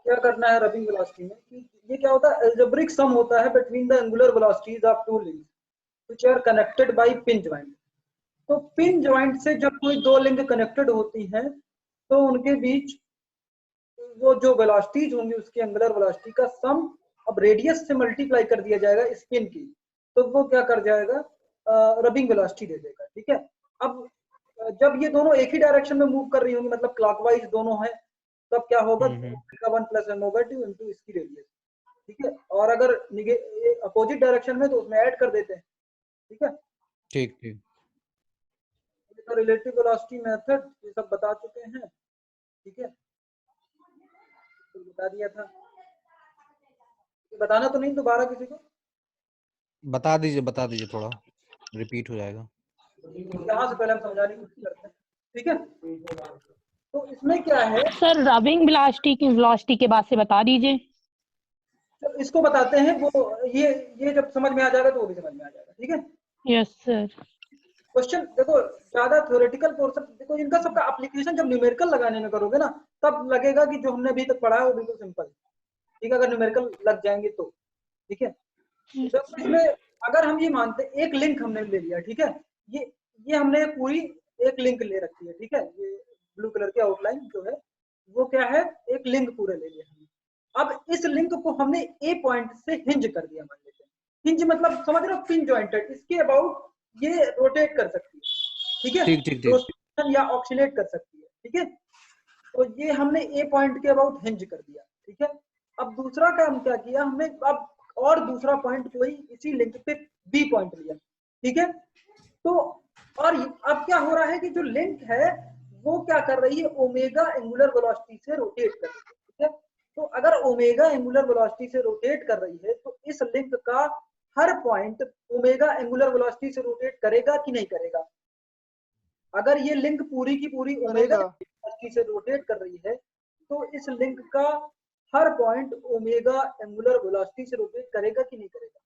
क्या करना है रबिंग वेलोसिटी में कि ये क्या होता है, एल्जेब्रिक सम होता है between the angular velocities of two links which are connected by pin joint. तो पिन जॉइंट से जब कोई दो लिंक कनेक्टेड होती हैं तो उनके बीच वो जो वेलोसिटीज होंगी उसकी एंगुलर वेलोसिटी का सम अब रेडियस से मल्टीप्लाई कर दिया जाएगा स्पिन की, तो वो क्या कर जाएगा, रबिंग वेलोसिटी दे देगा। ठीक है, अब जब ये दोनों एक ही डायरेक्शन में मूव कर रही होंगी, मतलब क्लॉकवाइज दोनों हैं, तब क्या होगा, 1 + m/2 इनटू इसकी रेडियस। ठीक है, और अगर अपोजिट डायरेक्शन में तो उसमें ऐड कर देते हैं। ठीक है, ठीक ठीक। तो रिलेटिव वेलोसिटी मेथड ये सब बता चुके हैं। ठीक है, तो बता दिया था, बताना तो नहीं दोबारा किसी को? बता दीजिए, थोड़ा रिपीट हो जाएगा। यहाँ से पहले हम समझाने की कोशिश करते हैं। ठीक है, तो इसमें क्या है सर, रबिंग वेलोसिटी के बाद से बता दीजिए। तो इसको बताते हैं, वो ये जब समझ में आ जाएगा तो वो भी समझ में आ जाएगा। ठीक है, यस सर। क्वेश्चन देखो, ज्यादा थ्योरेटिकल पोर्शन देखो, इनका सबका एप्लीकेशन जब न्यूमेरिकल लगाने में करोगे ना, तब लगेगा कि जो हमने अभी तक पढ़ा है वो बिल्कुल सिंपल है। ठीक है, अगर न्यूमेरिकल लग जाएंगे तो। ठीक है, तो इसमें अगर हम ये मानते हैं एक लिंक हमने ले लिया, ठीक है, ये हमने पूरी एक लिंक ले रखी है। ठीक है, ये ब्लू कलर की आउटलाइन जो है वो क्या है, एक लिंक पूरे ले लिया हमने। अब इस लिंक को हमने ए पॉइंट से हिंज कर दिया, मान लेते हैं। हिंज मतलब समझ रहे हो, पिन जॉइंटेड, इसके अबाउट ये रोटेट कर सकती है। ठीक है, ठीक। रोटेशन या ऑक्सीलेट कर सकती है। ठीक है, तो ये हमने ए पॉइंट के अबाउट हिंज कर दिया। ठीक है, अब दूसरा काम क्या किया हमने, अब और दूसरा पॉइंट कोई इसी लिंक पे बी पॉइंट लिया। ठीक है, तो और अब क्या हो रहा है कि जो लिंक है वो क्या कर रही है, ओमेगा एंगुलर वेलोसिटी से रोटेट कर रही है। ठीक है, तो अगर ओमेगा एंगुलर वेलोसिटी से रोटेट कर रही है तो इस लिंक का हर पॉइंट ओमेगा एंगुलर वेलोसिटी से रोटेट करेगा कि नहीं करेगा? अगर ये लिंक पूरी की पूरी ओमेगा वेलोसिटी से रोटेट कर रही है तो इस लिंक का हर पॉइंट ओमेगा एंगुलर वेलोसिटी से रोटेट करेगा कि नहीं करेगा?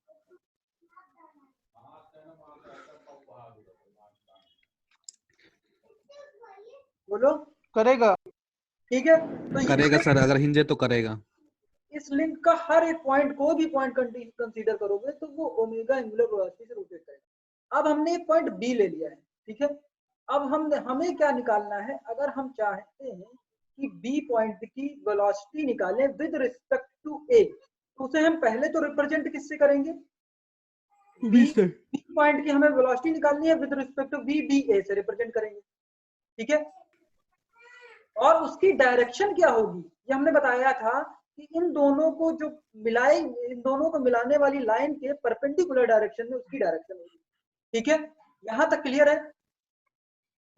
बोलो। करेगा। ठीक है, तो करेगा सर, अगर हिंजे तो करेगा। इस लिंक का हर एक पॉइंट को भी पॉइंट कंसीडर करोगे तो वो ओमेगा एंगुलर वेलोसिटी से रोटेट करेगा। अब हमने एक पॉइंट बी ले लिया है। ठीक है, अब हमें क्या निकालना है, अगर हम चाहते हैं कि बी पॉइंट की वेलोसिटी निकालें विद रिस्पेक्ट टू ए, तो उसे हम पहले तो रिप्रेजेंट किससे करेंगे, बी पॉइंट की हमें वेलोसिटी निकालनी है with respect to B, B A से रिप्रेजेंट करेंगे। ठीक है, और उसकी डायरेक्शन क्या होगी, ये हमने बताया था कि इन दोनों को जो मिलाए, इन दोनों को मिलाने वाली लाइन के परपेंडिकुलर डायरेक्शन में उसकी डायरेक्शन होगी। ठीक है, यहां तक क्लियर है?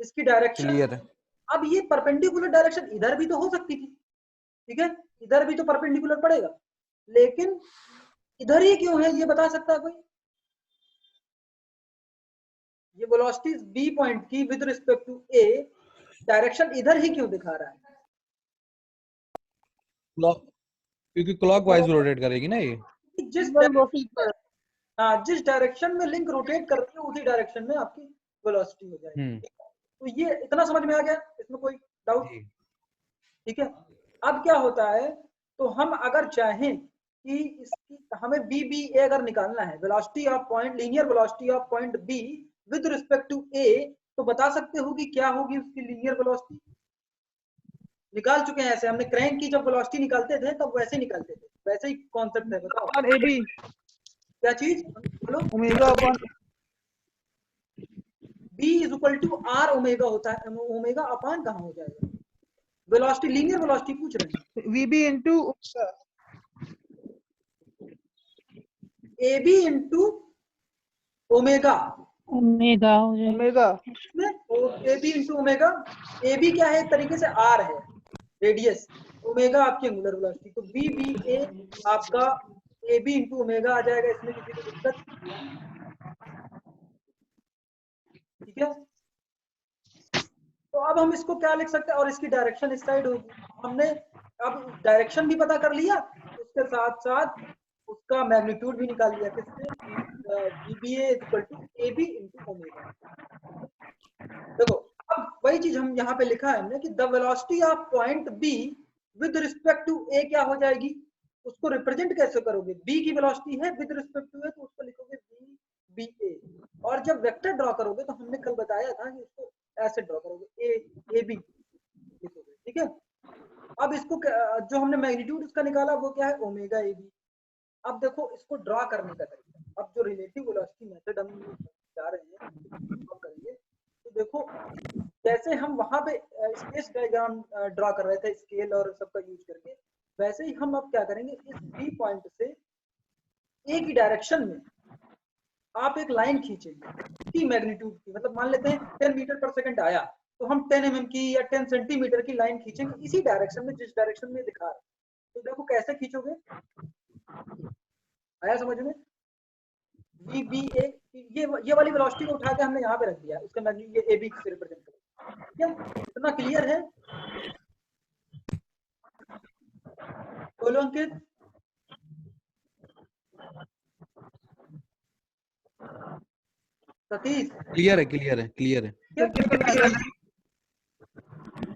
इसकी डायरेक्शन क्लियर है। अब ये परपेंडिकुलर डायरेक्शन इधर भी तो हो सकती थी। ठीक है, इधर भी तो परपेंडिकुलर पड़ेगा, लेकिन इधर ही क्यों है ये बता सकता है कोई? ये वेलोसिटी बी पॉइंट की with respect to A direction इधर ही क्यों दिखा रहा है? क्योंकि क्लॉकवाइज रोटेट करेगी ना ये। जिस डायरेक्शन में लिंक रोटेट कर रही है उसी डायरेक्शन में आपकी वेलोसिटी हो जाएगी। तो ये इतना समझ में आ गया, इसमें कोई डाउट? ठीक है, अब क्या होता है, तो हम अगर चाहें कि इसकी हमें बी बी ए अगर निकालना है, velocity of point, linear velocity of point B with respect to A, तो बता सकते हो कि क्या होगी उसकी लीनियर वेलोसिटी? निकाल चुके हैं ऐसे, हमने क्रैंक की जब वेलोसिटी निकालते थे तब वैसे निकालते थे, वैसे ही कॉन्सेप्ट है। बताओ और ए बी क्या चीज, बोलो। Omega upon b is equal to R omega होता है, ओमेगा अपान कहाँ हो जाएगा? वेलोसिटी, लीनियर वेलोसिटी पूछ रहे हैं। VB into A B into omega, omega हो जाएगा। Omega A B into omega. A B क्या है, एक तरीके से आर है, रेडियस, ओमेगा आपकी एंगुलर वेलोसिटी, तो बी बी ए आपका ए बी इंटू ओमेगा आ जाएगा, इसमें किसी को दिक्कत? ठीक है, तो अब हम इसको क्या लिख सकते हैं, और इसकी डायरेक्शन इस साइड होगी। हमने अब डायरेक्शन भी पता कर लिया, उसके साथ साथ उसका मैग्नीट्यूड भी निकाल लिया, किससे, BBA equal to A B into omega. देखो अब वही चीज हम यहाँ पे लिखा है हमने कि the velocity of point B with respect to A क्या हो जाएगी, उसको रिप्रेजेंट कैसे करोगे, बी की वेलोसिटी है विद रिस्पेक्ट टू ए तो उसको लिखोगे बी बी ए। और जब वेक्टर ड्रॉ करोगे तो हमने कल बताया था कि उसको ऐसे ड्रॉ करोगे ए बी लिखोगे, ठीक है। अब इसको जो हमने मैग्नीट्यूड इसका निकाला वो क्या है, ओमेगा ए बी। अब देखो इसको ड्रॉ करने का तरीका, अब जो रिलेटिव वेलोसिटी मेथड हम जा रहे हैं हम करेंगे, तो देखो जैसे हम वहां पे स्पेस डायग्राम ड्रॉ कर रहे थे स्केल और सबका यूज करके, वैसे ही हम अब क्या करेंगे, इस बी पॉइंट से ए की डायरेक्शन में आप एक लाइन खींचेंगे की मैग्नीट्यूड की, मतलब मान लेते हैं 10 मीटर पर सेकंड आया तो हम 10 mm की या 10 सेंटीमीटर की लाइन खींचेंगे इसी डायरेक्शन में जिस डायरेक्शन में दिखा रहे। तो देखो कैसे खींचोगे, आया समझ में, वी बी ए ये वाली वेलोसिटी को उठा के हमने यहाँ पे रख दिया, उसका मैग्नीट्यूड ये ए बी से रिप्रेजेंट करें, क्या इतना क्लियर है? बोलो अंकित। सतीश क्लियर है क्लियर है क्लियर है।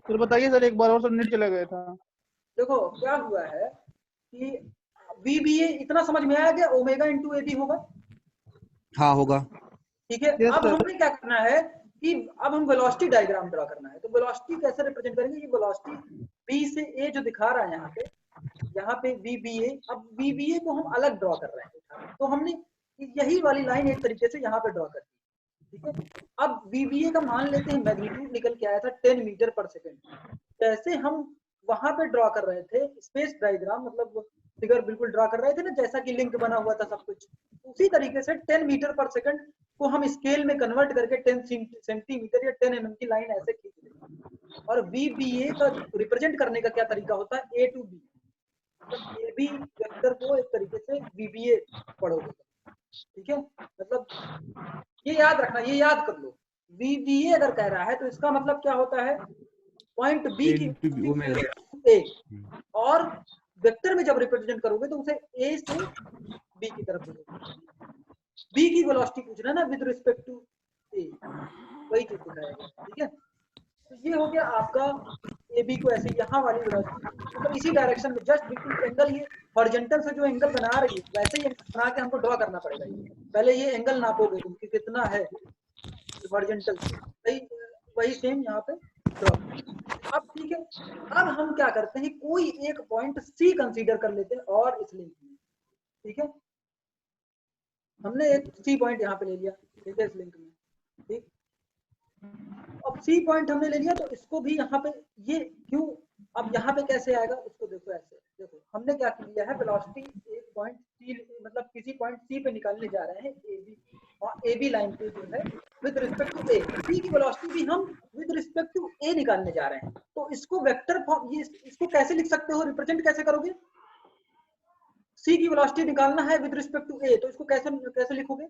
फिर बताइए सर, एक बार और नेट चला गया था। देखो क्या हुआ है कि वी बी ए इतना समझ में आया कि ओमेगा इंटू ए बी होगा, हाँ होगा। ठीक है। Yes, अब sir. हमने क्या करना है कि अब हम वेलोसिटी डायग्राम ड्रा करना है, तो वेलोसिटी कैसे रिप्रेजेंट करेंगे, ये वेलोसिटी बी से ए जो दिखा रहा है यहाँ पे वी बी ए, अब वी बी ए को हम अलग ड्रॉ कर रहे हैं, तो हमने यही वाली लाइन एक तरीके से यहाँ पे ड्रॉ कर दी, ठीक है। अब वी बी ए का मान लेते हैं मैग्नीट्यूड निकल के आया था 10 मीटर पर सेकेंड, जैसे हम वहां पे ड्रॉ कर रहे थे स्पेस डायग्राम, मतलब फिगर बिल्कुल ड्रॉ कर रहे थे ना, जैसा कि लिंक बना हुआ था सब कुछ, उसी तरीके से 10 मीटर पर सेकंड को हम स्केल में कन्वर्ट करके 10 सेंटीमीटर या 10 mm की लाइन ऐसे खींच देंगे। और बी बी ए का रिप्रेजेंट करने का क्या तरीका होता है, ए टू बी, मतलब ए बी वेक्टर को एक तरीके से बी बी ए पढ़ोगे, ठीक है। मतलब ये याद रखना, ये याद कर लो, बी बी ए अगर कह रहा है तो इसका मतलब क्या होता है, पॉइंट बी की ए, और वेक्टर में जब रिप्रेजेंट करोगे तो उसे ए से बी की तरफ भेजोगे। बी की वेलोसिटी पूछ रहा है ना विद रिस्पेक्ट टू ए, वही चीज दिखाएगा, ठीक है। तो ये हो गया आपका ए बी को ऐसे यहाँ वाली वेलोसिटी, मतलब इसी डायरेक्शन में जस्ट बिल्कुल एंगल, ये हॉरिजॉन्टल से जो एंगल बना रही है वैसे ही बना के हमको ड्रॉ करना पड़ेगा। पहले ये एंगल नापोगे तुम कि कितना है हॉरिजॉन्टल से, वही सेम यहाँ पे ड्रॉ। अब ठीक है, अब हम क्या करते हैं, कोई एक पॉइंट सी कंसीडर कर लेते हैं और इस लिंक में, ठीक है। हमने एक सी पॉइंट यहाँ पे ले लिया, ठीक है, इस लिंक में, ठीक। अब सी पॉइंट हमने ले लिया तो इसको भी यहाँ पे ये क्यों, अब यहाँ पे कैसे आएगा उसको देखो, ऐसे देखो हमने क्या किया है, वेलोसिटी एक पॉइंट सी, मतलब किसी पॉइंट सी पे निकालने जा रहे हैं ए बी, और ए बी लाइन पे जो है विद रिस्पेक्ट टू ए, सी की वेलोसिटी भी हम विद रिस्पेक्ट टू ए निकालने जा रहे हैं, तो इसको वेक्टर फॉर्म, ये इसको कैसे लिख सकते हो, रिप्रेजेंट कैसे करोगे, सी की वेलोसिटी निकालना है विद रिस्पेक्ट टू ए, तो इसको कैसे कैसे लिखोगे,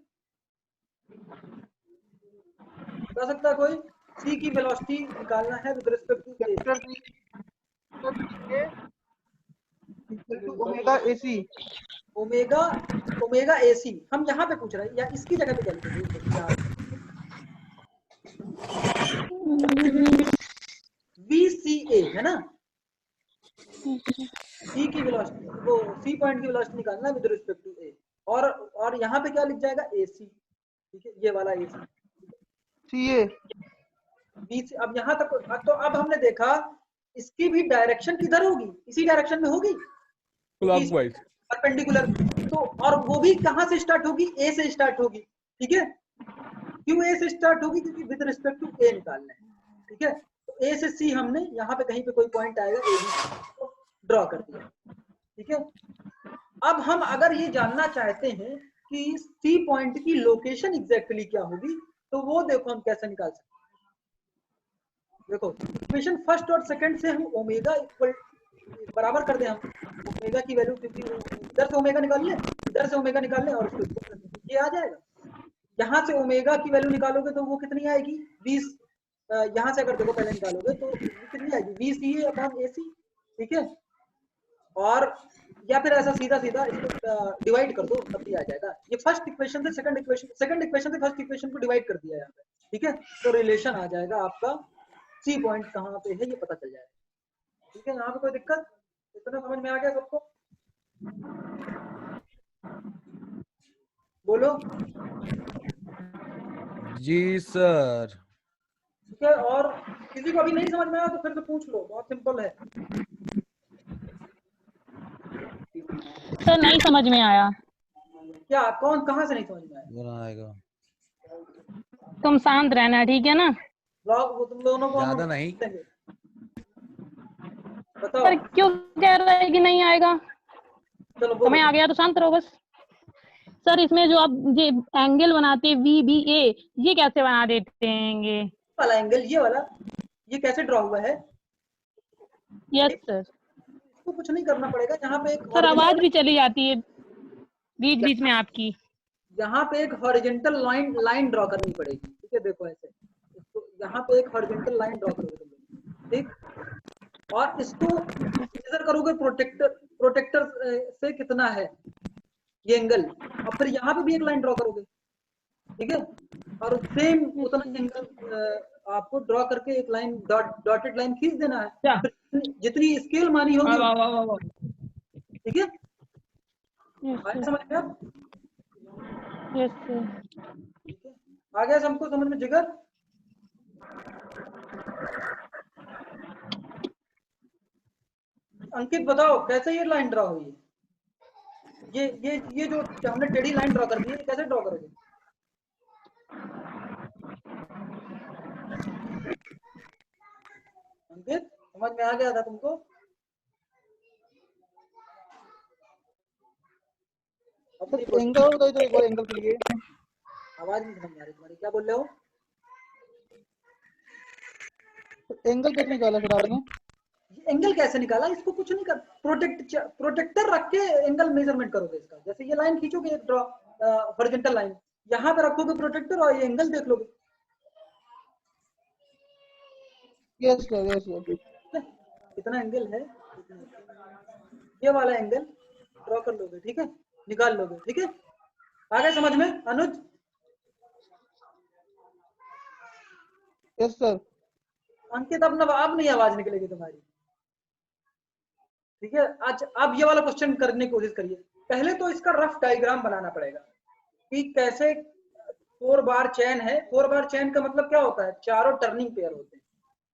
बता सकता है कोई, सी की वेलोसिटी निकालना है with respect to A, omega AC, omega omega AC हम यहाँ पे पूछ रहे हैं, या इसकी जगह पे क्या लिखेंगे, वी सी ए है ना, सी की वेलोसिटी, वो सी पॉइंट की वेलोसिटी निकालना विद रिस्पेक्ट टू ए, और यहाँ पे क्या लिख जाएगा ए सी, ठीक है, ये वाला ए सी सी ए बी से। अब यहाँ तक तो अब हमने देखा इसकी भी डायरेक्शन किधर होगी, इसी डायरेक्शन में होगी, क्लॉकवाइज परपेंडिकुलर, तो और वो भी कहाँ से स्टार्ट होगी, ए से स्टार्ट होगी, ठीक है। क्यों ए से स्टार्ट होगी, क्योंकि विद रिस्पेक्ट टू ए निकालना है, ठीक है। तो ए से सी हमने यहाँ पे कहीं पे कोई पॉइंट आएगा ए बी ड्रॉ कर दिया, ठीक है। अब हम अगर ये जानना चाहते हैं कि सी पॉइंट की लोकेशन एग्जैक्टली क्या होगी, तो वो देखो हम कैसे निकाल सकते हैं। देखो इक्वेशन फर्स्ट और सेकंड से हम ओमेगा इक्वल बराबर कर दें, हम ओमेगा की वैल्यू, क्योंकि इधर से ओमेगा निकाल ले, इधर से ओमेगा निकाल ले, और उसको ये आ जाएगा। यहाँ से ओमेगा की वैल्यू निकालोगे तो वो कितनी आएगी 20, यहाँ से अगर देखो पहले निकालोगे तो कितनी आएगी 20 अपॉन AC, ठीक है। और या फिर ऐसा सीधा सीधा इसको डिवाइड कर दो तब भी आ जाएगा। ये फर्स्ट इक्वेशन से सेकंड इक्वेशन से फर्स्ट इक्वेशन को डिवाइड कर दिया यहाँ पे, ठीक है। तो रिलेशन आ जाएगा आपका, सी पॉइंट कहाँ पे है ये पता चल जाएगा, ठीक है। यहाँ पे कोई दिक्कत, इतना समझ में आ गया सबको? बोलो। जी सर। ठीक है, और किसी को अभी नहीं समझ में आया तो फिर से पूछ लो, बहुत सिंपल है। सर नहीं समझ में आया। क्या, कौन, कहाँ से नहीं समझ में आया? बुरा आएगा। तुम शांत रहना, ठीक है ना? ब्लॉग वो तुम दोनों को हम ज्यादा नहीं। देंगे। बताओ। सर क्यों कह रहा है कि नहीं आएगा? चलो बोलो। तुम्हें आ गया तो शांत रहो बस। सर इसमें जो आप ये एंगल बनाते हैं VBA, ये कैसे बना देते हैं? वाला एंगल, ये वाला, ये कैसे ड्रॉ हुआ है? Yes sir. इसको कुछ नहीं करना पड़ेगा, यहाँ पे एक सर आवाज हॉरिजॉन्टल, भी चली जाती है बीच बीच में आपकी। यहाँ पे एक हॉरिजॉन्टल लाइन ड्रॉ करनी पड़ेगी। ठीक है, देखो ऐसे, इसको यहाँ पे एक हॉरिजॉन्टल लाइन ड्रॉ करोगे तुम लोग, ठीक, और इसको मेजर करोगे प्रोटेक्टर से कितना है ये एंगल, और फिर यहाँ पे भी एक लाइन ड्रॉ करोगे, ठीक है, और सेम उतना एंगल आपको ड्रॉ करके एक लाइन डॉटेड लाइन खींच देना है। क्या? फिर जितनी स्केल मानी होगी, वाह वाह वाह वाह। ठीक है, यस आगे सर। समझ में आप? Yes sir. ठीक है, आ गया सबको समझ में जिगर? अंकित बताओ कैसे ये लाइन ड्रॉ हुई है? ये जो हमने टेढ़ी लाइन ड्रॉ कर दी है, ये कैसे ड्रॉ करोगे? अंकित समझ में आ गया था तुमको? अब नहीं बोल, एंगल बताइए तो एक बार एंगल के लिए। आवाज नहीं समझ में आ रही तुम्हारी, क्या बोल रहे हो? एंगल कैसे निकाला फिर आपने? एंगल कैसे निकाला? इसको कुछ नहीं कर, प्रोटेक्टर रख के एंगल मेजरमेंट करोगे इसका। जैसे ये लाइन खींचोगे, एक ड्रॉ हॉरिजॉन्टल लाइन, यहाँ पे रखोगे प्रोटेक्टर और ये एंगल देख लोगे। Yes sir, yes sir. कितना एंगल है, ये वाला एंगल ड्रॉ कर लोगे, ठीक है, निकाल लोगे, ठीक है, आ गए समझ में अनुज? Yes sir. अंकित अब नहीं आवाज निकलेगी तुम्हारी, ठीक है। आज अब ये वाला क्वेश्चन करने की कोशिश करिए। पहले तो इसका रफ डायग्राम बनाना पड़ेगा कि कैसे 4 बार चेन है। 4 बार चेन का मतलब क्या होता है? चारों टर्निंग पेयर होते हैं।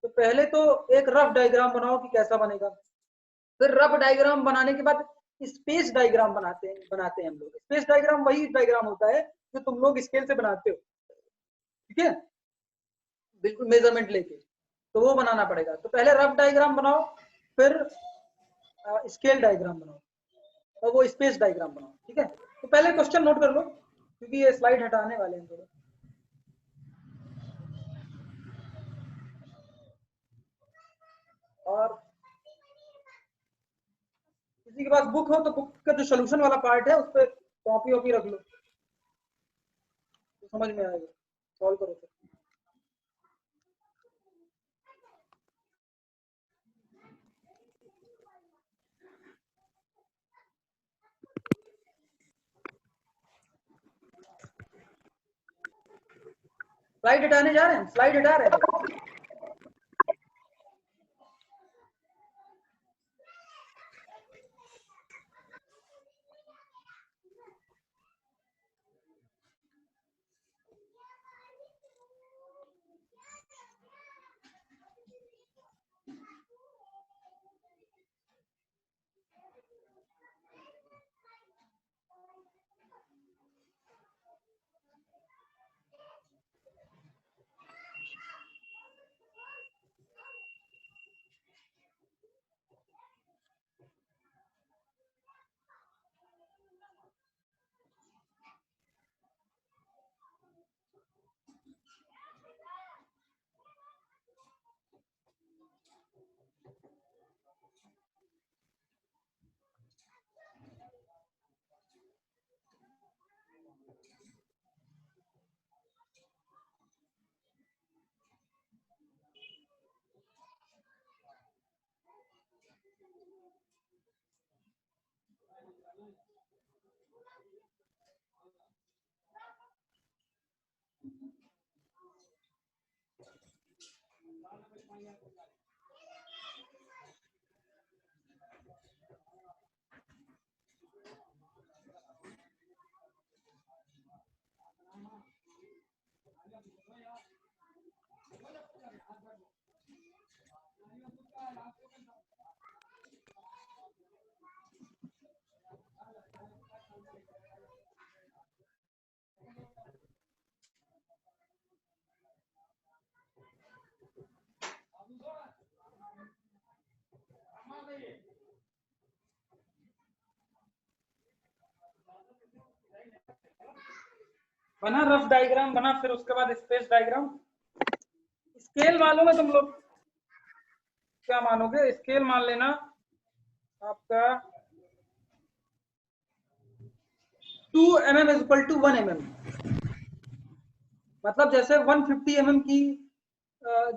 तो पहले तो एक रफ डायग्राम बनाओ कि कैसा बनेगा। फिर रफ डायग्राम बनाने के बाद स्पेस डायग्राम बनाते हैं हम लोग। स्पेस डायग्राम वही डायग्राम होता है जो तुम लोग स्केल से बनाते हो, ठीक है, बिल्कुल मेजरमेंट लेके, तो वो बनाना पड़ेगा। तो पहले रफ डायग्राम बनाओ, फिर स्केल डायग्राम बनाओ, और वो स्पेस डायग्राम बनाओ, ठीक है। तो पहले क्वेश्चन नोट कर लो, क्योंकि ये स्लाइड हटाने वाले हैं थोड़ा। और किसी के पास बुक हो तो बुक का जो सोल्यूशन वाला पार्ट है उस पर कॉपी वॉपी रख लो, तो समझ में आएगा, सॉल्व करो तो। स्लाइड हटाने जा रहे हैं, स्लाइड हटा रहे हैं। बना रफ डायग्राम बना, फिर उसके बाद स्पेस डायग्राम। स्केल मालूम है तुम लोग क्या मानोगे? स्केल मान लेना आपका 2 mm is equal to 1 mm। मतलब जैसे 150 mm की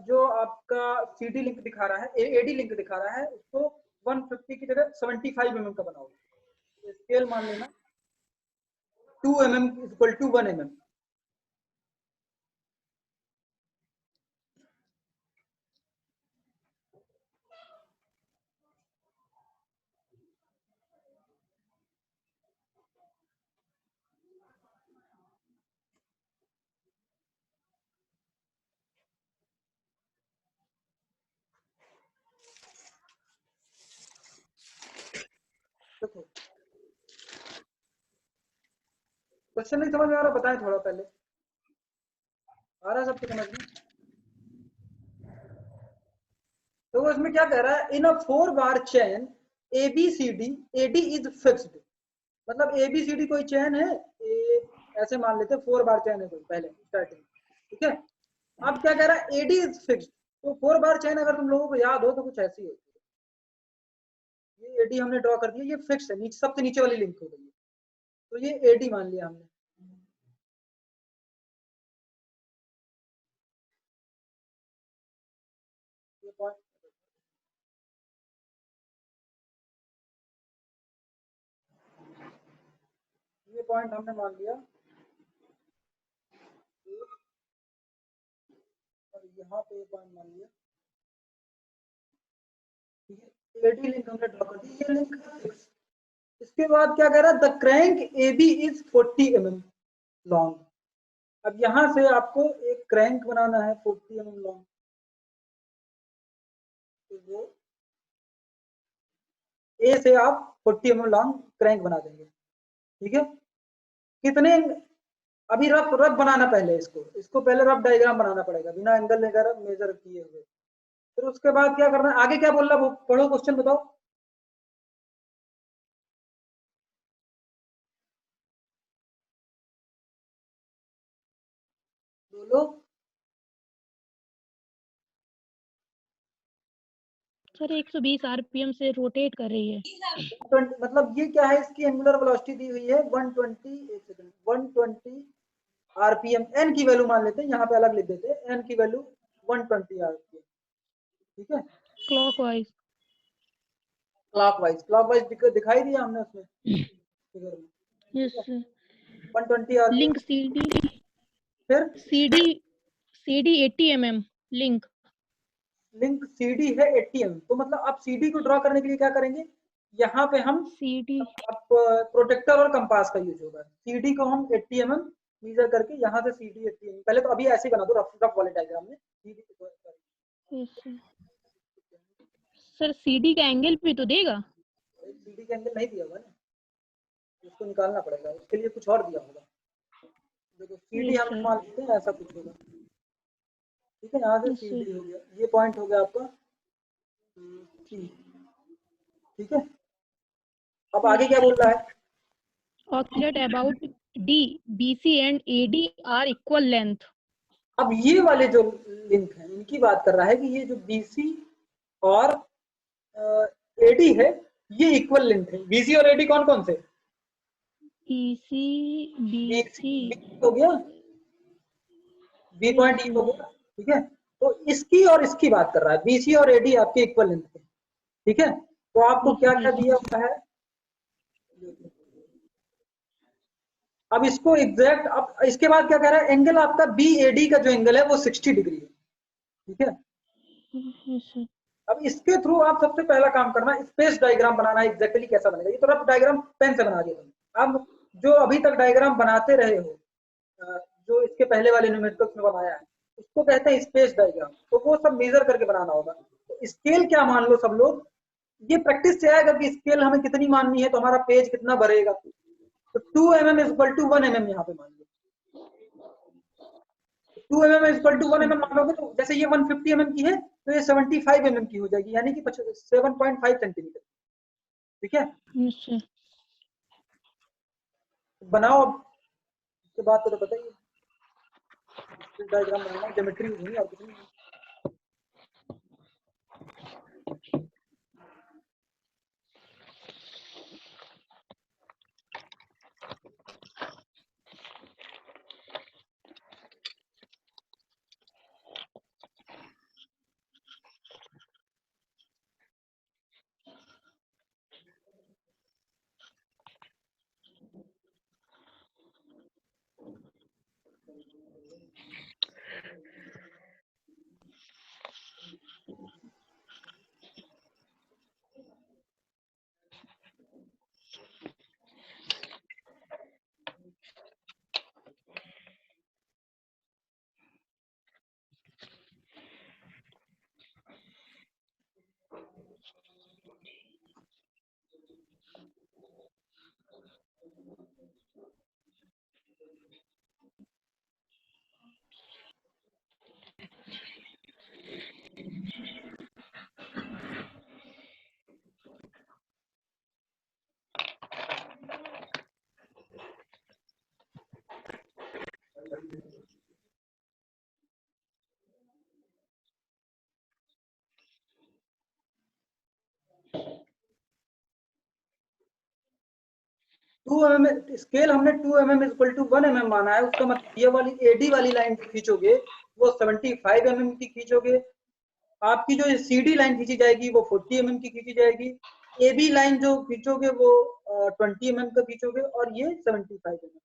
जो आपका CD लिंक दिखा रहा है, AD लिंक दिखा रहा है, उसको 150 की जगह 75 mm का बनाओगे। स्केल मान लेना 2 mm is equal to 1 mm। देखो क्वेश्चन नहीं समझ में आ रहा, बताएं थोड़ा पहले। आ रहा है सबको समझ में? तो वो इसमें क्या कह रहा है, in a 4 bar chain ABCD AD is fixed. मतलब ABCD कोई चेन है, ऐसे मान लेते 4 बार चेन है कोई पहले स्टार्टिंग, ठीक है। अब क्या कह रहा है, AD इज फिक्स्ड। तो 4 बार चेन अगर तुम लोगों को याद हो तो कुछ ऐसी होती है। ये AD हमने ड्रॉ कर दिया, ये फिक्स है, नीचे सबसे नीचे वाली लिंक हो गई है, तो ये AD मान लिया हमने। ये पॉइंट हमने मान लिया, और यहाँ पे ये पॉइंट मान लिया, ठीक है। AD लिंक हमने ड्रॉ कर दी, ये लिंक फिक्स। इसके बाद क्या कह रहा है, the crank AB is 40 mm long. अब यहां से आपको एक क्रैंक बनाना है 40 mm लॉन्ग, तो वो ए से आप 40 mm लॉन्ग क्रैंक बना देंगे, ठीक है। कितने, अभी रफ रफ बनाना पहले, इसको पहले रफ डायग्राम बनाना पड़ेगा बिना एंगल वगैरह मेजर किए हुए। फिर उसके बाद क्या करना है, आगे क्या बोल रहा है वो पढ़ो, क्वेश्चन बताओ बोलो। सर 120 RPM से रोटेट कर रही है। मतलब ये क्या है, इसकी एंगुलर वेलोसिटी दी हुई है 120, एक सेकंड, 120 RPM। एन की वैल्यू मान लेते हैं, यहाँ पे अलग लिख देते हैं, एन की वैल्यू 120 RPM, ठीक है। क्लॉकवाइज क्लॉकवाइज दिखाई दिया हमने उसमें फिगर में, yes sir. 120 RPM। Link CD फिर CD 80 mm लिंक CD है 80 mm। तो मतलब आप CD को ड्रॉ करने के लिए क्या करेंगे, यहाँ पे हम CD अब प्रोटेक्टर और कंपास का यूज होगा। CD को हम 80 mm मेजर करके यहाँ से CD 80 mm, पहले तो अभी ऐसे ही बना दो रफ वाले डायग्राम में। Yes sir. CD का एंगल भी तो देगा। CD का एंगल नहीं दिया हुआ ना, उसको निकालना पड़ेगा, उसके लिए कुछ और दिया होगा। देखो CD हम मान लेते हैं ऐसा कुछ होगा, ठीक है। यहाँ से CD हो गया, ये पॉइंट हो गया आपका C, ठीक है। अब आगे क्या बोल रहा है, Calculate about D, BC and AD are equal length। अब ये वाले जो लिंक है इनकी बात कर रहा है कि ये जो BC और AD है ये इक्वल लेंथ है। BC और AD कौन कौन से, EC BC हो गया, B पॉइंट E हो गया, ठीक है। तो इसकी और इसकी बात कर रहा है, BC और AD आपके इक्वल लेंथ है, ठीक है। तो आपको क्या क्या दिया हुआ है, अब इसको एग्जैक्ट, अब इसके बाद क्या कह रहा है, एंगल आपका BAD का जो एंगल है वो 60 डिग्री है, ठीक है। अब इसके थ्रू आप सबसे पहला काम करना, स्पेस डायग्राम बनाना है, एग्जैक्टली कैसा बनेगा। ये तो रफ डायग्राम पेन से बना दिया। अब जो अभी तक डायग्राम बनाते रहे हो, जो इसके पहले वाले न्यूमेरिकल्स में बनाया है, उसको कहते हैं स्पेस डायग्राम। तो वो सब मेजर करके बनाना होगा। तो स्केल क्या मान लो सब लोग, ये प्रैक्टिस से आएगा कि स्केल हमें कितनी माननी है, तो हमारा पेज कितना भरेगा। तो 2 mm is equal to 1 mm यहाँ पे मान लो, 2 mm is equal to 1 mm मानोगे तो जैसे ये 150 mm की है तो ये 75 mm की हो जाएगी, यानी कि 7.5 सेंटीमीटर, ठीक है। बनाओ अब, इसके बाद तो बताइए। डायग्राम बनाना, ज्योमेट्री यूज होगी और कुछ नहीं। टू एम एम स्केल हमने 2 mm इक्वल टू 1 mm माना है, उसका मतलब ये वाली एडी वाली लाइन जो खींचोगे वो 75 mm की खींचोगे, आपकी जो सीडी लाइन खींची जाएगी वो 40 mm की खींची जाएगी, एबी लाइन जो खींचोगे वो 20 mm का खींचोगे, और ये 75 mm,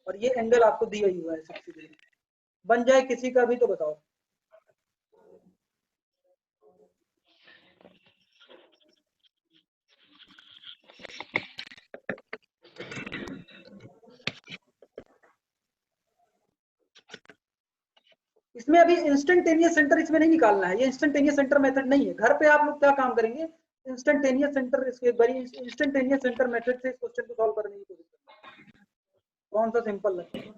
और ये एंगल आपको दिया ही हुआ है 60 डिग्री। बन जाए किसी का भी तो बताओ। इसमें अभी इंस्टेंटेनियस सेंटर इसमें नहीं निकालना है, ये इंस्टेंटेनियस सेंटर मेथड नहीं है। घर पे आप लोग क्या काम करेंगे, इंस्टेंटेनियस सेंटर, इसके बड़ी इंस्टेंटेनियस सेंटर मेथड से इस क्वेश्चन को सॉल्व करने की कोशिश करेंगे। कौन सा सिंपल लगता है?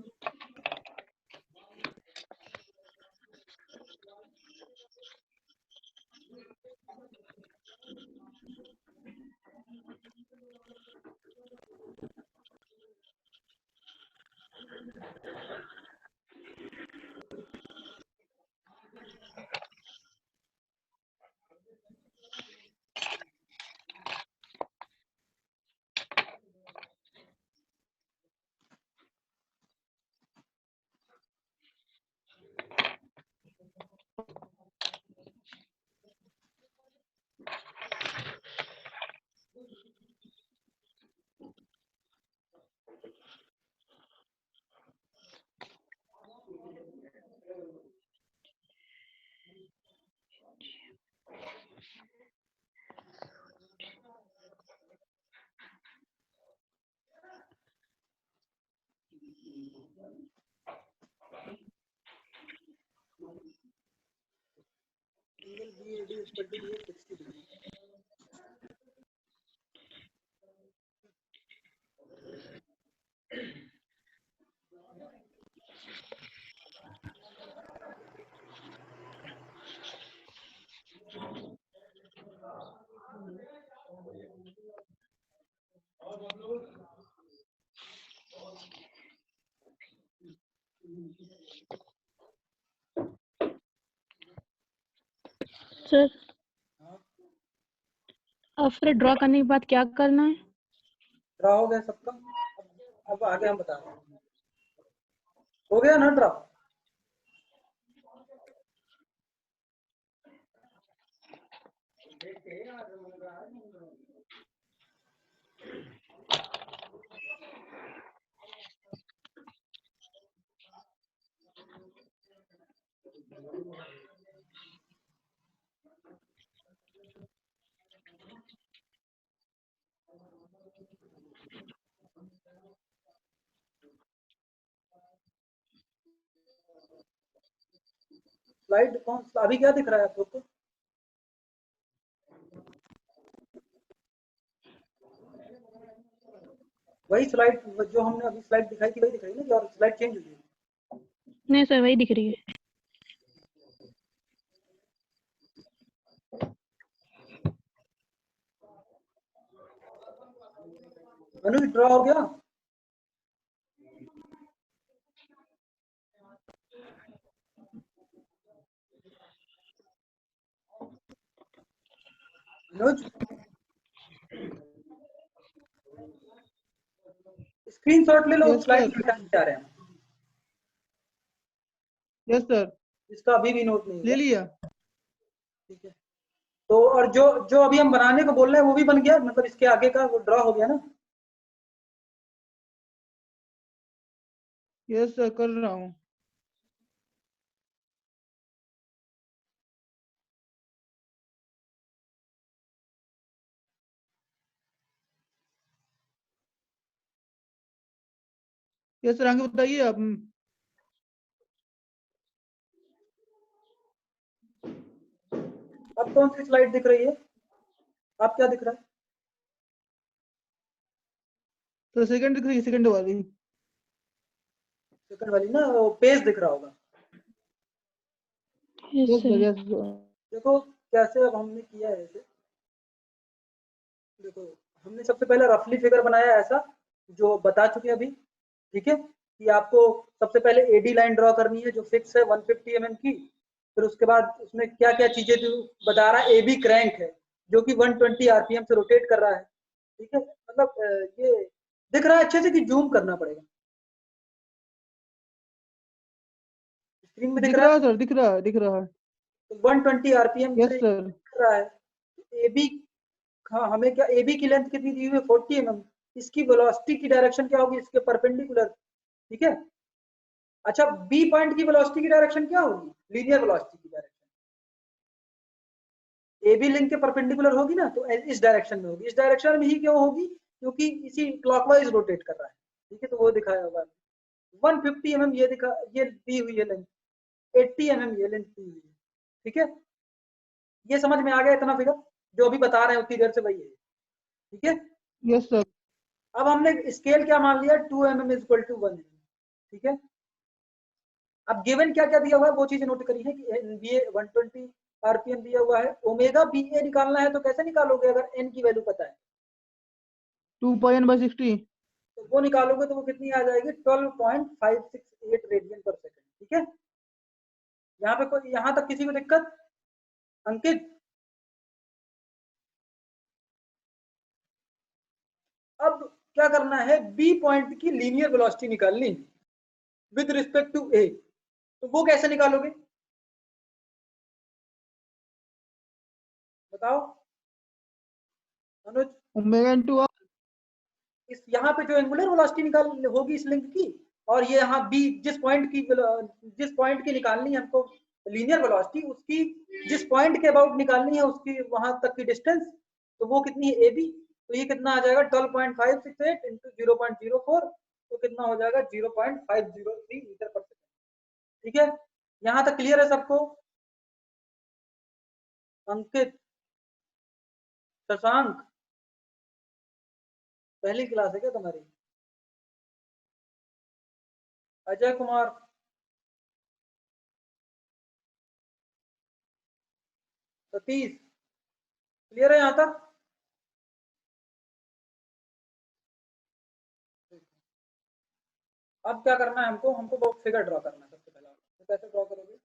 सर अब फिर ड्रॉ करने के बाद क्या करना है? ड्रा हो गया सबका, अब आगे हम बता रहे हैं। हो गया ना ड्रा? स्लाइड कौन, अभी क्या दिख रहा है आप लोग को? वही स्लाइड जो हमने अभी स्लाइड दिखाई थी वही दिख रही है ना, और स्लाइड चेंज हुई है? नहीं सर, वही दिख रही है। अनुज ड्रा हो गया? स्क्रीनशॉट ले लो, Yes, स्लाइड sir. दिखाने जा रहे हैं, यस सर, इसका अभी भी नोट नहीं ले है, लिया। ठीक है। तो और जो जो अभी हम बनाने को बोल रहे हैं वो भी बन गया, मतलब इसके आगे का वो ड्रॉ हो गया ना। यस सर, कर रहा हूँ। यस सर, आगे बताइए आप। अब कौन सी स्लाइड दिख रही है, आप क्या दिख रहा है? तो सेकंड दिख रही है, सेकंड वाली। सेकंड वाली ना, वो पेज दिख रहा होगा। Yes yes sir, sir. Yes sir. देखो कैसे अब हमने किया है इसे, देखो हमने सबसे पहले रफली फिगर बनाया ऐसा जो बता चुके हैं अभी, ठीक है, कि आपको सबसे पहले एडी लाइन ड्रॉ करनी है जो फिक्स है 150 mm की। फिर उसके बाद उसमें क्या क्या चीजें जो बता रहा है, एबी क्रैंक है जो कि 120 आरपीएम से रोटेट कर रहा है, ठीक है। मतलब ये दिख रहा है अच्छे से कि जूम करना पड़ेगा? स्क्रीन में दिख दिख रहा रहा है? है सर, दिख रहा है, दिख रहा है। तो 120 आरपीएम यस से सर। दिख रहा है। एबी, हाँ हमें क्या, एबी की लेंथ कितनी दी हुई है 40 mm, इसकी वेलोसिटी की डायरेक्शन क्या होगी इसके परपेंडिकुलर, ठीक है। अच्छा बी पॉइंट की वेलोसिटी की डायरेक्शन क्या होगी, लीनियर वेलोसिटी की डायरेक्शन एबी लिंक के परपेंडिकुलर होगी ना, तो इस डायरेक्शन में होगी। इस डायरेक्शन में ही क्यों होगी, क्योंकि इसी क्लॉकवाइज रोटेट कर रहा है, ठीक है। तो वो दिखाया होगा 150 mm, ये दिखा, ये दी हुई है लेंथ, 80 mm ये लेंथ दी हुई है, ठीक है। ये समझ में आ गया इतना फिगर जो अभी बता रहे हैं उतनी देर से वही है, ठीक है। Yes sir. अब हमने स्केल क्या मान लिया, 2 mm = 1 mm, ठीक है। अब गिवन क्या क्या दिया हुआ है वो चीजें नोट करी है कि एनबीए 120 आरपीएम दिया हुआ है। ओमेगा बीए निकालना है तो कैसे निकालोगे अगर एन की वैल्यू पता है? 2πn/60। तो वो निकालोगे तो वो कितनी आ जाएगी, 12.568 रेडियन पर सेकंड, ठीक है। यहाँ पे कोई, यहाँ तक किसी को दिक्कत? अंकित, अब क्या करना है, बी पॉइंट की लीनियर वेलोसिटी निकालनी विद रिस्पेक्ट टू ए, तो वो कैसे निकालोगे बताओ अनुज? ω/r। इस यहाँ पे जो एंगुलर वेलोसिटी निकाल होगी इस लिंक की, और ये यहाँ बी जिस पॉइंट की निकालनी है हमको लीनियर वेलोसिटी, उसकी जिस पॉइंट के अबाउट निकालनी है उसकी वहां तक की डिस्टेंस, तो वो कितनी है AB, तो ये कितना आ जाएगा 12.568 इंटू 0.04, तो कितना हो जाएगा 0.503 मीटर पर सेकंड, ठीक है। यहाँ तक क्लियर है सबको? अंकित, शशांक, पहली क्लास है क्या तुम्हारी? अजय कुमार, सतीश, क्लियर है यहाँ तक? अब क्या करना है हमको, हमको वो फिगर ड्रॉ करना है सबसे पहले। तो कैसे ड्रॉ करोगे,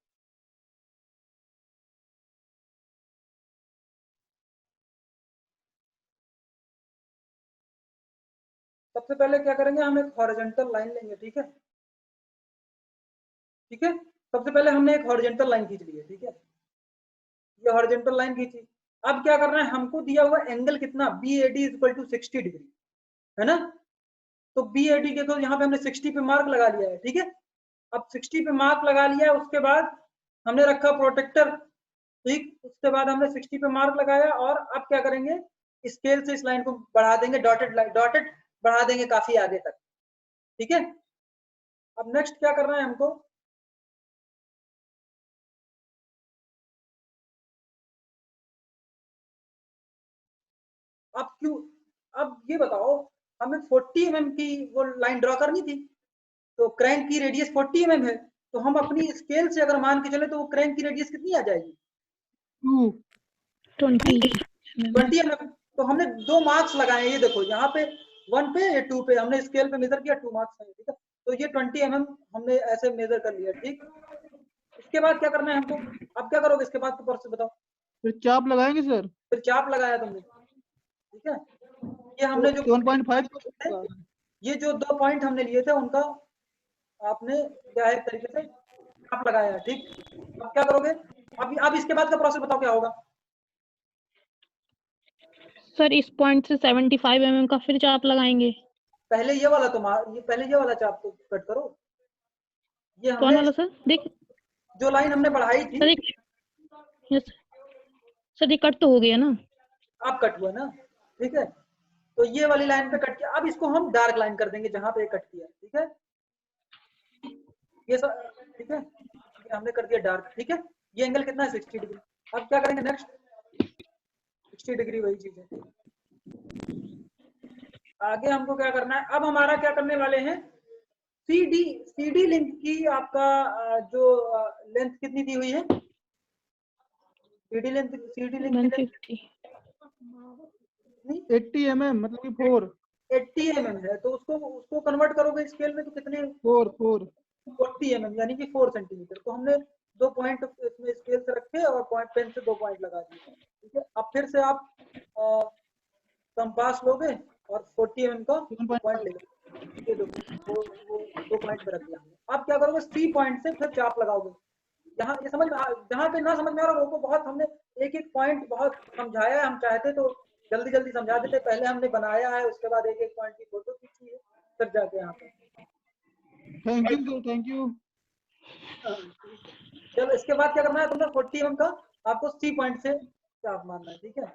सबसे पहले क्या करेंगे, हम एक हॉरिजॉन्टल लाइन लेंगे, ठीक है, ठीक है। सबसे पहले हमने एक हॉरिजॉन्टल लाइन खींच ली है, ठीक है, ये हॉरिजॉन्टल लाइन खींची। अब क्या करना है, हमको दिया हुआ एंगल कितना, BAD = 60 डिग्री, है ना। तो BAD देखो यहाँ पे हमने 60 पे मार्क लगा लिया है, ठीक है। अब 60 पे मार्क लगा लिया है, उसके बाद हमने रखा प्रोटेक्टर, ठीक। उसके बाद हमने 60 पे मार्क लगाया, और अब क्या करेंगे, स्केल से इस लाइन को बढ़ा देंगे, डॉटेड बढ़ा देंगे काफी आगे तक, ठीक है। अब नेक्स्ट क्या करना है हमको, अब क्यों, अब ये बताओ, हमें 40 mm की वो लाइन ड्रॉ करनी थी, तो क्रैंक की रेडियस 40 mm है, तो हम अपनी स्केल से अगर मान के चले तो वो क्रैंक की रेडियस कितनी आ जाएगी, 20 mm। तो हमने 2 मार्क्स लगाए, ये देखो यहाँ पे 1 पे, ये 2 पे, हमने स्केल पे मेजर किया, 2 मार्क्स है, ठीक है। तो ये 20 mm हमने ऐसे मेजर कर लिया, ठीक। इसके बाद क्या करना है हमको, अब क्या करोगे इसके बाद, तो से बताओ? फिर चाप लगाएंगे सर। फिर चाप लगाया तुमने, ठीक है। ये हमने जो 7.5 ये जो 2 पॉइंट हमने लिए थे उनका आपने क्या है एक तरीके से चाप लगाया है, ठीक। अब क्या करोगे, अब इसके बाद का प्रोसेस बताओ क्या होगा। सर इस पॉइंट से 75 mm का फिर चाप लगाएंगे। पहले ये वाला पहले ये वाला चाप तो कट करो। ये कौन हमने वाला सर? देख जो लाइन हमने बढ़ाई थी, सर एक यस सर, ये कट तो हो गया ना? अब कट हुआ ना, ठीक है। तो ये वाली लाइन पे कट किया, अब इसको हम डार्क लाइन कर देंगे जहां पे कट किया, ठीक है। ये सब ठीक है, ये हमने कर दिया डार्क, ठीक है। ये एंगल कितना है 60 डिग्री। अब क्या करेंगे नेक्स्ट, 60 डिग्री वही चीज है। आगे हमको क्या करना है, अब हमारा क्या करने वाले हैं, सीडी लिंक की आपका जो लेंथ कितनी दी हुई है, सीडी लिंक की लेंथ 150 80 mm मतलब कि 4 80 mm है, तो उसको कन्वर्ट करोगे स्केल में तो कितने 4 40 mm यानी कि 4 सेंटीमीटर। तो हमने 2 पॉइंट इसमें स्केल से रखे और पॉइंट पेन से 2 पॉइंट लगा दिए, ठीक है। अब फिर से आप कंपास लोगे और 40 mm का पॉइंट लेंगे, ये वो 2 पॉइंट पे रख दिया। अब क्या करोगे, सी पॉइंट से फिर चाप लगाओगे। यहाँ ये समझ में जहाँ पे ना समझ में आ रहा वो बहुत हमने एक पॉइंट बहुत समझाया है, हम चाहते तो जल्दी जल्दी समझा देते, पहले हमने बनाया है, उसके बाद एक पॉइंट की फोटो खींची है, फिर जाके यहाँ पे। Thank you sir, thank you. चलो इसके बाद क्या करना है, तुमने 40 mm का आपको सी पॉइंट से चाप मारना है, ठीक है।